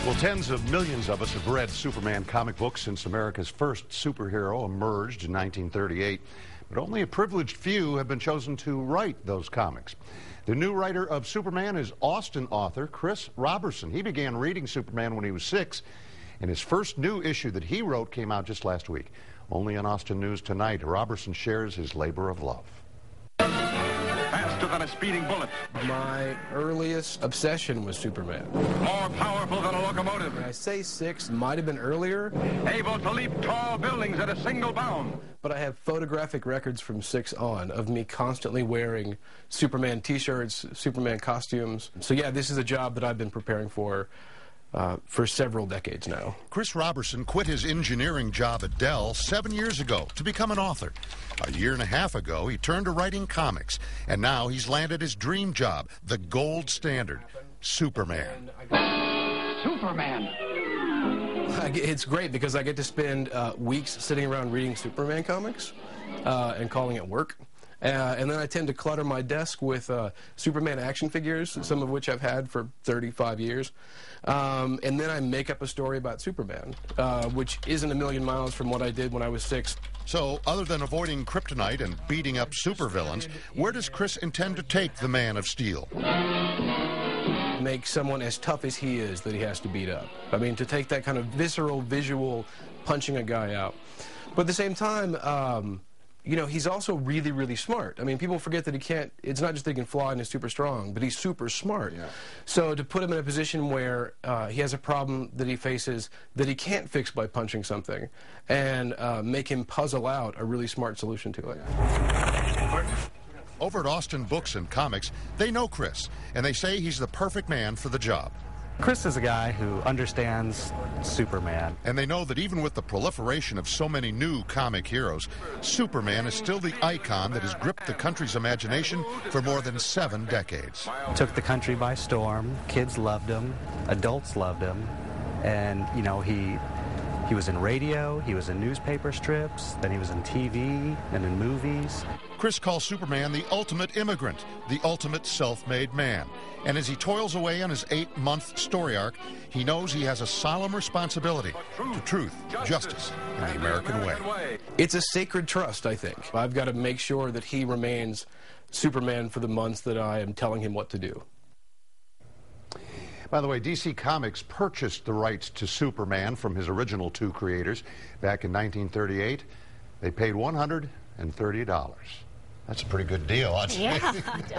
Well, tens of millions of us have read Superman comic books since America's first superhero emerged in 1938, but only a privileged few have been chosen to write those comics. The new writer of Superman is Austin author Chris Robertson. He began reading Superman when he was 6, and his first new issue that he wrote came out just last week. Only on Austin News tonight, Robertson shares his labor of love. Faster than a speeding bullet. My earliest obsession was Superman. More powerful than a locomotive. I say 6, might have been earlier. Able to leap tall buildings at a single bound. But I have photographic records from 6 on of me constantly wearing Superman t-shirts, Superman costumes. So yeah, this is a job that I've been preparing for several decades now. Chris Robertson quit his engineering job at Dell 7 years ago to become an author. A year and a half ago, he turned to writing comics, and now he's landed his dream job, the gold standard, Superman. Superman. It's great because I get to spend weeks sitting around reading Superman comics and calling it work. And then I tend to clutter my desk with Superman action figures, some of which I've had for 35 years. And then I make up a story about Superman, which isn't a million miles from what I did when I was 6. So, other than avoiding kryptonite and beating up supervillains, where does Chris intend to take the Man of Steel? Make someone as tough as he is that he has to beat up. I mean, to take that kind of visceral, visual, punching a guy out. But at the same time, you know, he's also really, really smart. I mean, people forget that he can't, it's not just that he can fly and is super strong, but he's super smart. Yeah. So to put him in a position where he has a problem that he faces that he can't fix by punching something, and make him puzzle out a really smart solution to it. Over at Austin Books and Comics, they know Chris, and they say he's the perfect man for the job. Chris is a guy who understands Superman. And they know that even with the proliferation of so many new comic heroes, Superman is still the icon that has gripped the country's imagination for more than 7 decades. Took the country by storm. Kids loved him. Adults loved him. And, you know, he was in radio, he was in newspaper strips, then he was in TV and in movies. Chris calls Superman the ultimate immigrant, the ultimate self-made man. And as he toils away on his 8-month story arc, he knows he has a solemn responsibility to truth, justice, and the American way. It's a sacred trust, I think. I've got to make sure that he remains Superman for the months that I am telling him what to do. By the way, DC Comics purchased the rights to Superman from his original 2 creators back in 1938. They paid $130. That's a pretty good deal, I'd say. Yeah.